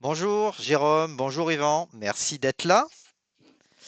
Bonjour Jérôme, bonjour Yvan, merci d'être là.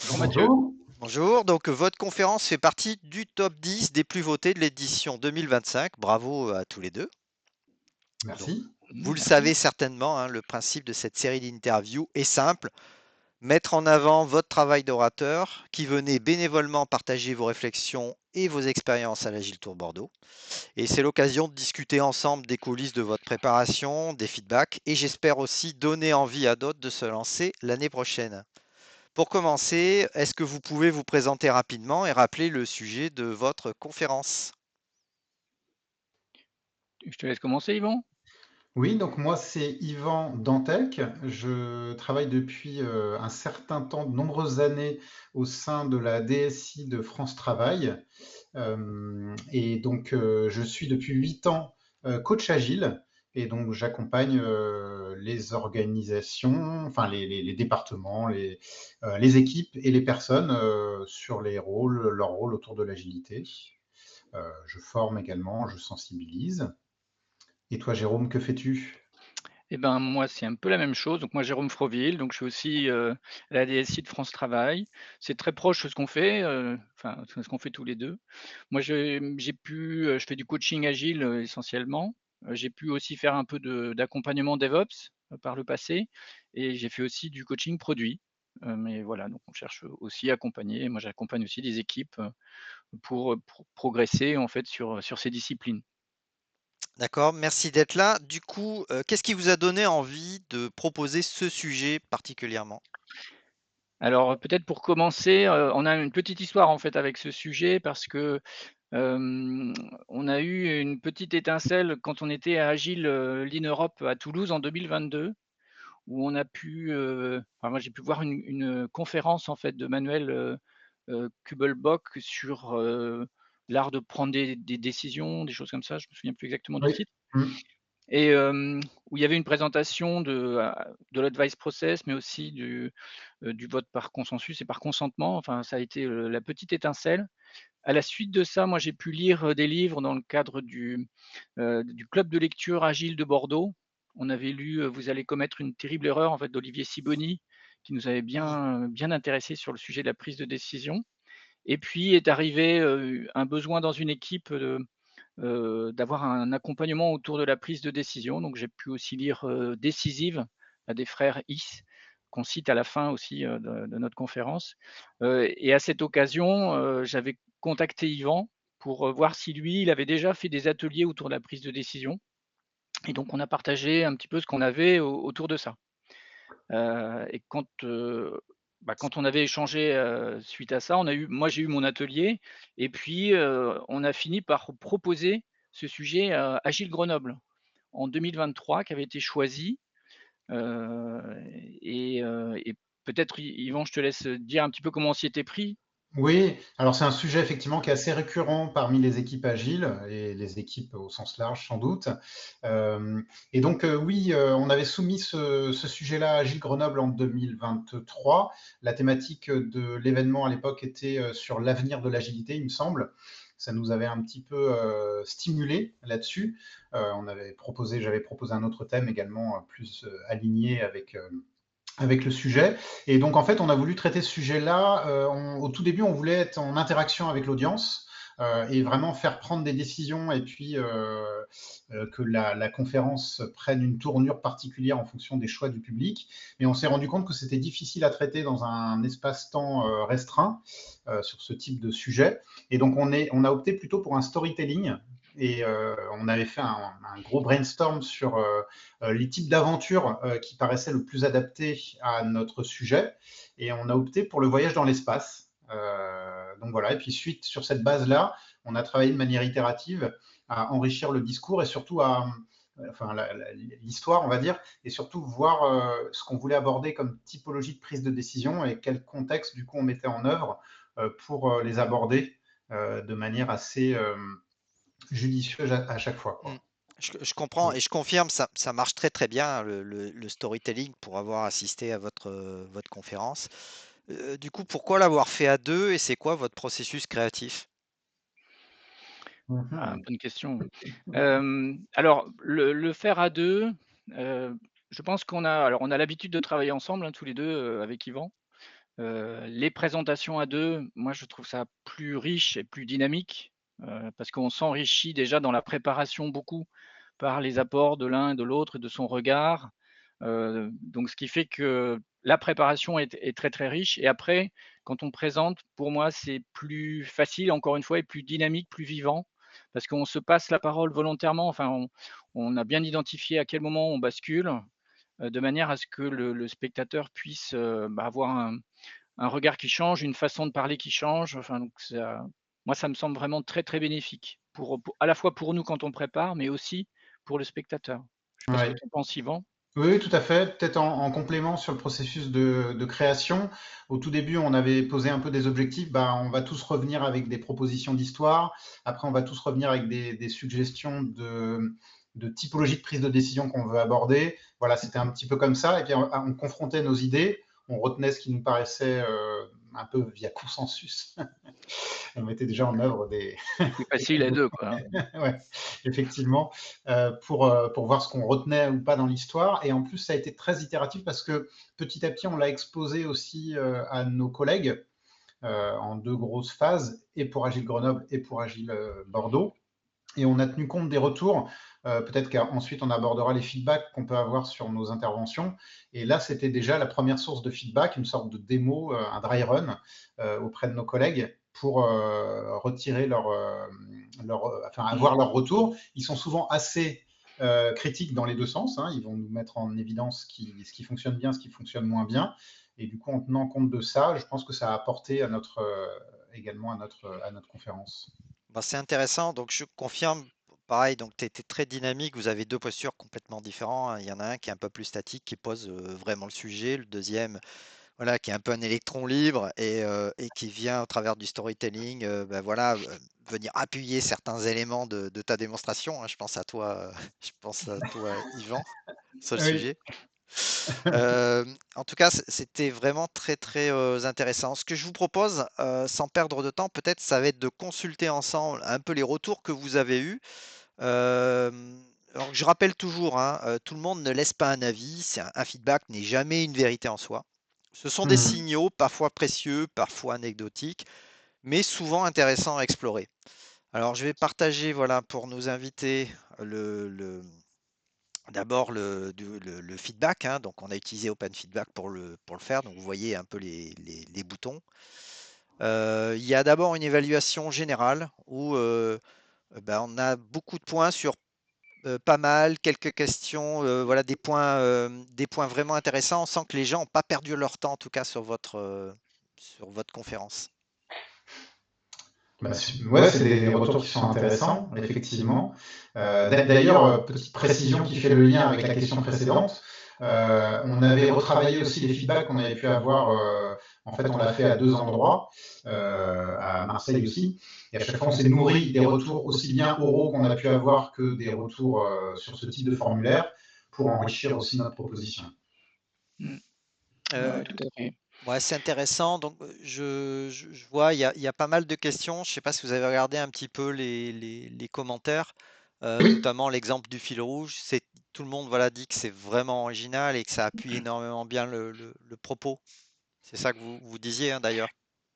Bonjour Mathieu. Bonjour, Bonjour, donc votre conférence fait partie du top 10 des plus votés de l'édition 2025. Bravo à tous les deux. Donc, merci. vous le savez Merci. certainement, hein, le principe de cette série d'interviews est simple. Mettre en avant votre travail d'orateur, qui venez bénévolement partager vos réflexions et vos expériences à l'Agile Tour Bordeaux. Et c'est l'occasion de discuter ensemble des coulisses de votre préparation, des feedbacks, et j'espère aussi donner envie à d'autres de se lancer l'année prochaine. Pour commencer, est-ce que vous pouvez vous présenter rapidement et rappeler le sujet de votre conférence? Je te laisse commencer, Yvan. Oui, donc moi c'est Yvan Dantec. Je travaille depuis un certain temps, de nombreuses années, au sein de la DSI de France Travail. Et donc je suis depuis 8 ans coach agile. Et donc j'accompagne les organisations, enfin les départements, les équipes et les personnes sur les rôles, leurs rôles autour de l'agilité. Je forme également, je sensibilise. Et toi, Jérôme, que fais-tu? Eh ben, moi, c'est un peu la même chose. Donc moi, Jérôme Froville, donc je suis aussi, à la DSI de France Travail. C'est très proche de ce qu'on fait, enfin, ce qu'on fait tous les 2. Moi, j'ai pu, je fais du coaching agile, essentiellement. J'ai pu aussi faire un peu d'accompagnement DevOps, par le passé et j'ai fait aussi du coaching produit. Mais voilà, donc on cherche aussi à accompagner. Moi, j'accompagne aussi des équipes, pour, progresser, en fait, sur ces disciplines. D'accord, merci d'être là. Du coup, qu'est-ce qui vous a donné envie de proposer ce sujet particulièrement? Alors, peut-être pour commencer, on a une petite histoire en fait avec ce sujet parce que, hem, on a eu une petite étincelle quand on était à Agile, Lean Europe à Toulouse en 2022 où on a pu, enfin moi j'ai pu voir une conférence en fait de Manuel, Kubelbock sur, l'art de prendre des décisions, des choses comme ça, je me souviens plus exactement du Oui. titre. Mmh. Et où il y avait une présentation de l'advice process, mais aussi du vote par consensus et par consentement. Enfin, ça a été, la petite étincelle. À la suite de ça, moi, j'ai pu lire, des livres dans le cadre du club de lecture agile de Bordeaux. On avait lu, «Vous allez commettre une terrible erreur», en fait, d'Olivier Sibony, qui nous avait Mmh. bien intéressés sur le sujet de la prise de décision. Et puis est arrivé, un besoin dans une équipe, d'avoir un accompagnement autour de la prise de décision. Donc j'ai pu aussi lire, Décisive des frères Is, qu'on cite à la fin aussi, de notre conférence. Et à cette occasion, j'avais contacté Yvan pour, voir si lui, il avait déjà fait des ateliers autour de la prise de décision et donc on a partagé un petit peu ce qu'on avait autour de ça. Et quand on avait échangé, suite à ça, moi j'ai eu mon atelier et puis, on a fini par proposer ce sujet à Agile Grenoble en 2023 qui avait été choisi, heu et peut-être Yvan, je te laisse dire un petit peu comment on s'y était pris? Oui, alors c'est un sujet effectivement qui est assez récurrent parmi les équipes agiles et les équipes au sens large sans doute. Et donc oui, on avait soumis ce sujet-là à Agile Grenoble en 2023. La thématique de l'événement à l'époque était sur l'avenir de l'agilité, il me semble. Ça nous avait un petit peu stimulé là-dessus. J'avais proposé un autre thème également plus aligné avec le sujet. Et donc, en fait, on a voulu traiter ce sujet-là. Au tout début, on voulait être en interaction avec l'audience et vraiment faire prendre des décisions et puis que la conférence prenne une tournure particulière en fonction des choix du public. Mais on s'est rendu compte que c'était difficile à traiter dans un espace-temps restreint sur ce type de sujet. Et donc, on a opté plutôt pour un storytelling. Et on avait fait un gros brainstorm sur les types d'aventures qui paraissaient le plus adaptés à notre sujet. Et on a opté pour le voyage dans l'espace. Donc voilà, et puis suite sur cette base-là, on a travaillé de manière itérative à enrichir le discours et surtout enfin l'histoire, on va dire, et surtout voir ce qu'on voulait aborder comme typologie de prise de décision et quel contexte du coup on mettait en œuvre pour les aborder de manière assez judicieuse à chaque fois, Mmh. quoi. Je comprends et je confirme, ça marche très très bien le storytelling pour avoir assisté à votre conférence. Du coup, pourquoi l'avoir fait à deux et c'est quoi votre processus créatif? Ah, Mhm. bonne question. Alors le faire à 2, heu, je pense on a l'habitude de travailler ensemble, hein, tous les 2 avec Yvan. Les présentations à 2, moi je trouve ça plus riche et plus dynamique, parce qu'on s'enrichit déjà dans la préparation beaucoup par les apports de l'un et de l'autre et de son regard. Donc ce qui fait que la préparation est très, très riche et après, quand on présente, pour moi, c'est plus facile encore une fois et plus dynamique, plus vivant parce qu'on se passe la parole volontairement. Enfin, on a bien identifié à quel moment on bascule, de manière à ce que le spectateur puisse, avoir un regard qui change, une façon de parler qui change. Enfin, donc moi, ça me semble vraiment très, très bénéfique pour à la fois pour nous quand on prépare, mais aussi pour le spectateur. Je ne sais pas ce que Ouais. tu en penses, Yvan? Oui, oui, tout à fait. Peut-être en complément sur le processus de création. Au tout début, on avait posé un peu des objectifs. Bah, on va tous revenir avec des propositions d'histoire. Après, on va tous revenir avec des suggestions de typologie de prise de décision qu'on veut aborder. Voilà, c'était un petit peu comme ça. Et puis, on confrontait nos idées. On retenait ce qui nous paraissait un peu via consensus. On mettait déjà en œuvre des, Plus facile à 2, quoi, hein. ouais, effectivement, pour voir ce qu'on retenait ou pas dans l'histoire. Et en plus, ça a été très itératif parce que petit à petit, on l'a exposé aussi à nos collègues en 2 grosses phases, et pour Agile Grenoble et pour Agile Bordeaux. Et on a tenu compte des retours. Peut-être qu'ensuite, on abordera les feedbacks qu'on peut avoir sur nos interventions. Et là, c'était déjà la première source de feedback, une sorte de démo, un dry run auprès de nos collègues pour retirer enfin, avoir leur retour. Ils sont souvent assez critiques dans les 2 sens. Hein. Ils vont nous mettre en évidence ce qui fonctionne bien, ce qui fonctionne moins bien. Et du coup, en tenant compte de ça, je pense que ça a apporté également à notre conférence. Ben, c'est intéressant, donc je confirme, pareil, donc tu étais très dynamique, vous avez 2 postures complètement différentes, hein. Il y en a un qui est un peu plus statique, qui pose vraiment le sujet, le deuxième, voilà, qui est un peu un électron libre et qui vient au travers du storytelling, ben voilà, venir appuyer certains éléments de ta démonstration, hein. Je pense à toi, je pense à toi, Yvan, sur le Oui. sujet. En tout cas, c'était vraiment très, très, intéressant. Ce que je vous propose, sans perdre de temps, peut-être, ça va être de consulter ensemble un peu les retours que vous avez eus. Alors je rappelle toujours, hein, tout le monde ne laisse pas un avis, un feedback n'est jamais une vérité en soi. Ce sont des Mhm. signaux, parfois précieux, parfois anecdotiques, mais souvent intéressants à explorer. Alors je vais partager, voilà, pour nos invités, le d'abord le feedback, hein, donc on a utilisé Open Feedback pour le faire, donc vous voyez un peu les boutons. Il y a d'abord une évaluation générale où ben, on a beaucoup de points sur pas mal, quelques questions, voilà des points vraiment intéressants. On sent que les gens n'ont pas perdu leur temps en tout cas sur votre conférence. Bah, ouais, c'est des retours qui sont intéressants, effectivement. D'ailleurs, petite précision qui fait le lien avec la question précédente, on avait retravaillé aussi les feedbacks qu'on avait pu avoir. En fait, on l'a fait à 2 endroits, à Marseille aussi. Et à chaque fois, on s'est nourri des retours aussi bien oraux qu'on a pu avoir que des retours sur ce type de formulaire pour enrichir aussi notre proposition. Mmh. Euh, Ouais, tout à fait. Ouais, c'est intéressant. Donc, je vois, il y a pas mal de questions. Je ne sais pas si vous avez regardé un petit peu les commentaires, Oui, notamment l'exemple du fil rouge. Tout le monde voilà, dit que c'est vraiment original et que ça appuie énormément bien le propos. C'est ça que vous disiez, hein, d'ailleurs.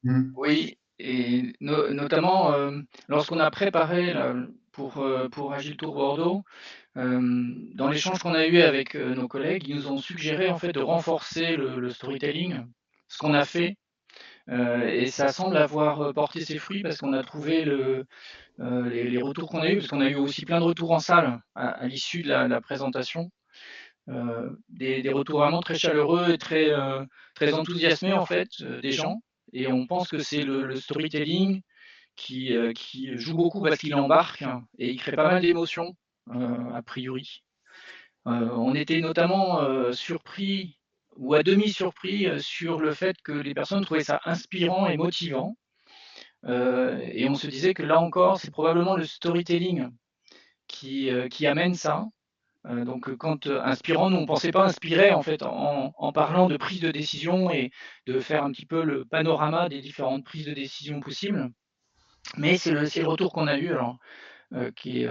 mm. Oui et notamment, lorsqu'on a préparé là, pour Agile Tour Bordeaux, dans l'échange qu'on a eu avec, nos collègues, ils nous ont suggéré en fait de renforcer le storytelling, ce qu'on a fait, et ça semble avoir, porté ses fruits parce qu'on a trouvé les retours qu'on a eus, parce qu'on a eu aussi plein de retours en salle à l'issue de la présentation, des retours vraiment très chaleureux et très enthousiasmés en fait, des gens et on pense que c'est le storytelling qui joue beaucoup parce qu'il embarque et il crée pas mal d'émotions, a priori. On était notamment, surpris ou à demi surpris, sur le fait que les personnes trouvaient ça inspirant et motivant, et on se disait que là encore, c'est probablement le storytelling qui amène ça. Donc, quand, inspirant, nous on pensait pas inspirer en fait en parlant de prise de décision et de faire un petit peu le panorama des différentes prises de décision possibles. Mais c'est le retour qu'on a eu alors, qui est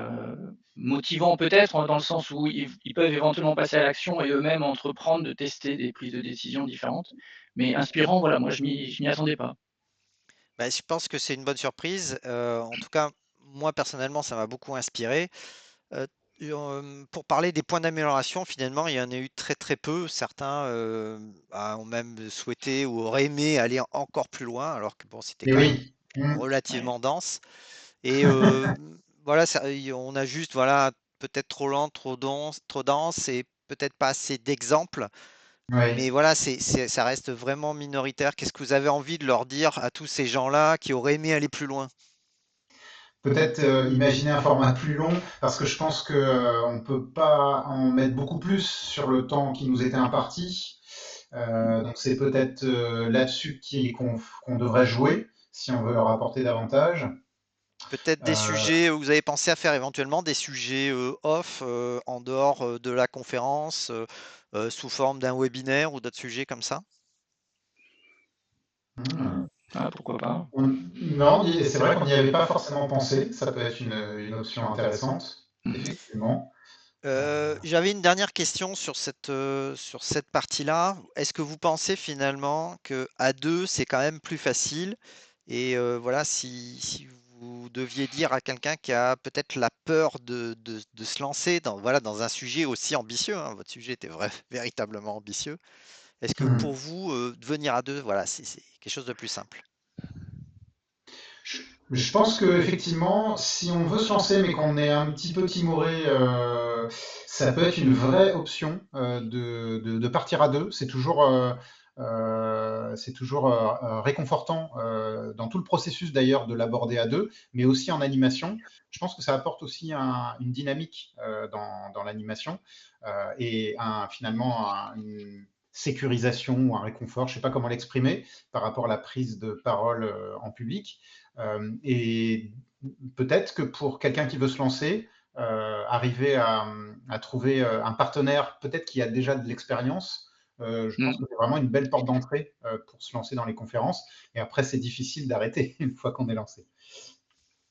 motivant peut-être, dans le sens où ils peuvent éventuellement passer à l'action et eux-mêmes entreprendre de tester des prises de décision différentes. Mais inspirant, voilà, moi je m'y attendais pas. Bah, je pense que c'est une bonne surprise. En tout cas, moi personnellement, ça m'a beaucoup inspiré. Heu, pour parler des points d'amélioration, finalement, il y en a eu très, très peu. Certains, ont même souhaité ou auraient aimé aller encore plus loin, alors que bon, c'était Et quand même oui. Mm. Ouais. relativement dense et voilà, ça on a juste, voilà, peut-être trop lent, trop dense et peut-être pas assez d'exemples. Mais Ouais. voilà, ça reste vraiment minoritaire. Qu'est-ce que vous avez envie de leur dire à tous ces gens-là qui auraient aimé aller plus loin? Peut-être imaginer un format plus long, parce que je pense que on peut pas en mettre beaucoup plus sur le temps qui nous était imparti. Donc c'est peut-être là-dessus qu'on devrait jouer si on veut leur apporter davantage. Peut-être des Euh, sujets, vous avez pensé à faire éventuellement des sujets, off, en dehors, de la conférence, sous forme d'un webinaire ou d'autres sujets comme ça? hmm. Ah, pourquoi pas. Non, c'est vrai qu'on n'y avait pas forcément pensé. Ça peut être une option intéressante, Mhm. effectivement. J'avais une dernière question sur cette partie-là. Est-ce que vous pensez finalement qu'à 2 c'est quand même plus facile? Et voilà, si vous deviez dire à quelqu'un qui a peut-être la peur de se lancer dans, voilà, dans un sujet aussi ambitieux, hein, votre sujet était véritablement ambitieux. Est-ce que pour Hmm. vous, devenir à 2, voilà, c'est quelque chose de plus simple? Je, je pense que effectivement, si on veut se lancer mais qu'on est un petit peu timoré, ça peut être une vraie option de partir à deux. C'est toujours réconfortant dans tout le processus d'ailleurs de l'aborder à deux, mais aussi en animation. Je pense que ça apporte aussi une dynamique dans l'animation et finalement une sécurisation ou un réconfort, je ne sais pas comment l'exprimer, par rapport à la prise de parole en public. Et peut-être que pour quelqu'un qui veut se lancer, arriver à trouver un partenaire, peut-être qui a déjà de l'expérience, je pense que Mm. c'est vraiment une belle porte d'entrée pour se lancer dans les conférences. Et après, c'est difficile d'arrêter une fois qu'on est lancé.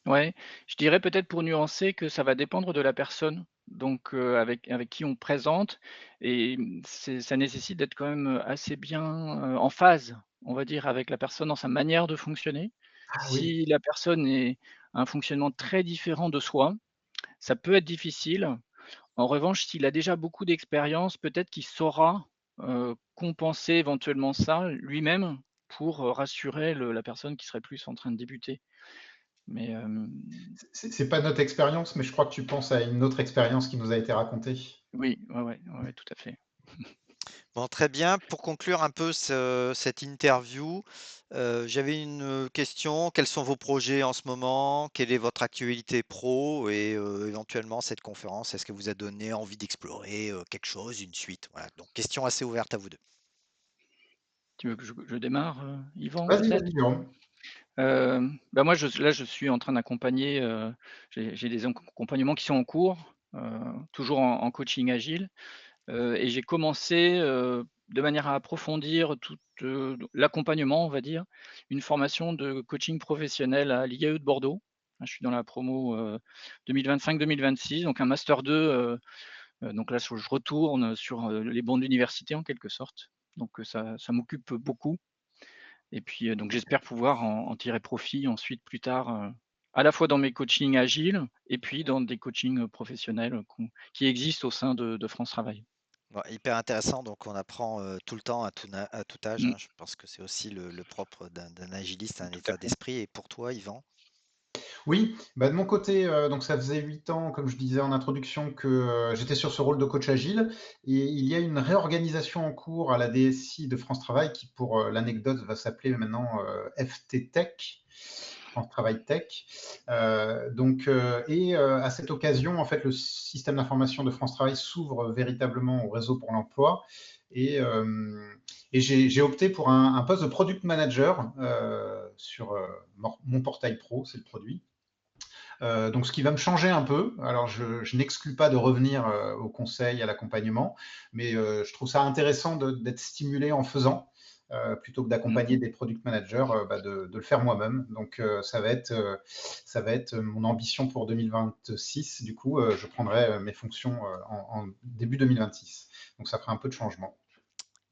Ouais, je dirais peut-être pour nuancer que ça va dépendre de la personne, donc avec qui on présente et ça nécessite d'être quand même, assez bien, en phase, on va dire, avec la personne dans sa manière de fonctionner. Ah oui. Si la personne a un fonctionnement très différent de soi, ça peut être difficile. En revanche, s'il a déjà beaucoup d'expérience, peut-être qu'il saura, compenser éventuellement ça lui-même pour, rassurer la personne qui serait plus en train de débuter. Mais, C'est pas notre expérience, mais je crois que tu penses à une autre expérience qui nous a été racontée. oui, ouais, ouais, ouais, ouais, tout à fait. Bon, très bien. Pour conclure un peu cette interview, j'avais une question. Quels sont vos projets en ce moment? Quelle est votre actualité pro? Et éventuellement, cette conférence, est-ce que vous a donné envie d'explorer quelque chose, une suite? Voilà. Donc, question assez ouverte à vous deux. Tu veux que je démarre, Yvan, Vas-y, peut-être? vas-y, Jérôme. Bah, moi, je suis en train d'accompagner, j'ai des accompagnements qui sont en cours, toujours en coaching agile, et j'ai commencé, de manière à approfondir tout, l'accompagnement, on va dire, une formation de coaching professionnel à l'IAE de Bordeaux. Je suis dans la promo, 2025-2026, donc un master 2, donc là, je retourne sur, les bancs d'université en quelque sorte. Donc, ça m'occupe beaucoup. Et puis, donc j'espère pouvoir en tirer profit ensuite plus tard, à la fois dans mes coachings agiles et puis dans des coachings, professionnels, qui existent au sein de France Travail. Bon, hyper intéressant. Donc, on apprend tout le temps, à tout âge, Mmh, hein. Je pense que c'est aussi le propre d'un agiliste, un tout à état fait. d'esprit. Et pour toi, Yvan? Oui, bah, de mon côté, donc ça faisait 8 ans, comme je disais en introduction, que j'étais sur ce rôle de coach agile. Et il y a une réorganisation en cours à la DSI de France Travail qui, pour l'anecdote, va s'appeler maintenant FT Tech, France Travail Tech. À cette occasion, en fait, le système d'information de France Travail s'ouvre véritablement au réseau pour l'emploi. Et, euh, et j'ai opté pour un poste de product manager sur mon portail pro, c'est le produit. Donc, ce qui va me changer un peu. Alors, je n'exclus pas de revenir au conseil, à l'accompagnement, mais je trouve ça intéressant d'être stimulé en faisant. plutôt que d'accompagner des product managers, de le faire moi-même. Donc ça va être mon ambition pour 2026. Du coup, je prendrai mes fonctions en début 2026. Donc ça fera un peu de changement.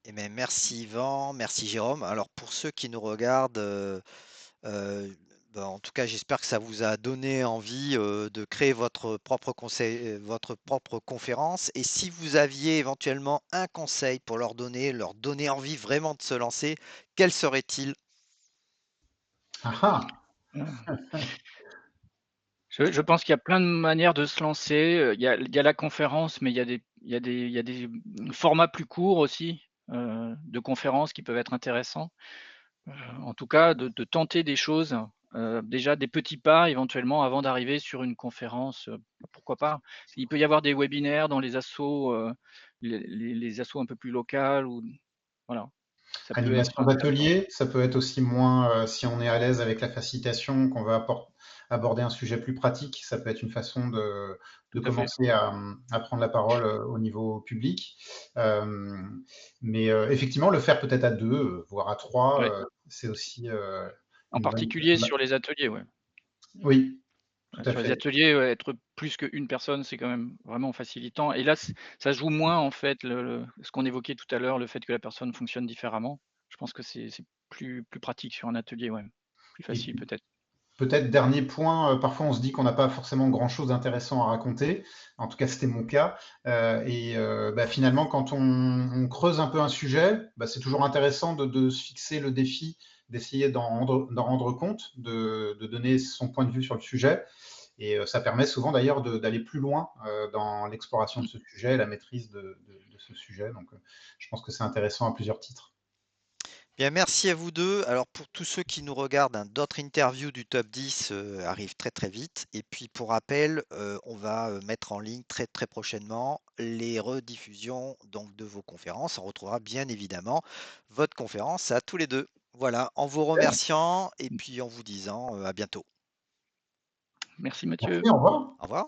Eh bien, merci Yvan, merci Jérôme. Alors pour ceux qui nous regardent, en tout cas, j'espère que ça vous a donné envie de créer votre propre conseil, votre propre conférence. Et si vous aviez éventuellement un conseil pour leur donner envie vraiment de se lancer, quel serait-il? Ah ah. Je pense qu'il y a plein de manières de se lancer. Il y a la conférence, mais il y a des formats plus courts aussi, de conférences qui peuvent être intéressants. En tout cas, de tenter des choses, déjà des petits pas éventuellement avant d'arriver sur une conférence, pourquoi pas? Il peut y avoir des webinaires dans les assos, les assos un peu plus locales ou voilà, ça peut être Animation intéressant. d'atelier, ça peut être aussi moins, si on est à l'aise avec la facilitation, qu'on veut aborder un sujet plus pratique, ça peut être une façon de Tout à fait. commencer à prendre la parole au niveau public. Euh, mais effectivement, le faire peut-être à deux, voire à trois, Ouais. c'est aussi En une bonne. particulier sur les ateliers, ouais. Oui, tout à Sur les fait. ateliers, ouais, être plus qu'une personne, c'est quand même vraiment facilitant et là, ça joue moins en fait ce qu'on évoquait tout à l'heure, le fait que la personne fonctionne différemment. Je pense que c'est plus pratique sur un atelier, ouais. Plus Et facile puis, peut-être. peut-être dernier point, parfois on se dit qu'on n'a pas forcément grand-chose d'intéressant à raconter. En tout cas, c'était mon cas. Finalement, quand on creuse un peu un sujet, c'est toujours intéressant de se fixer le défi, d'essayer d'en rendre compte, de donner son point de vue sur le sujet. Et ça permet souvent d'ailleurs d'aller plus loin dans l'exploration de Mmh. ce sujet, la maîtrise de ce sujet. Donc, je pense que c'est intéressant à plusieurs titres. Bien, merci à vous deux. Alors pour tous ceux qui nous regardent, hein, d'autres interviews du top 10 arrivent très très vite. Et puis pour rappel, on va mettre en ligne très très prochainement les rediffusions donc, de vos conférences. On retrouvera bien évidemment votre conférence à tous les deux. Voilà, en vous remerciant et puis en vous disant à bientôt. Merci Mathieu. Merci, au revoir. Au revoir.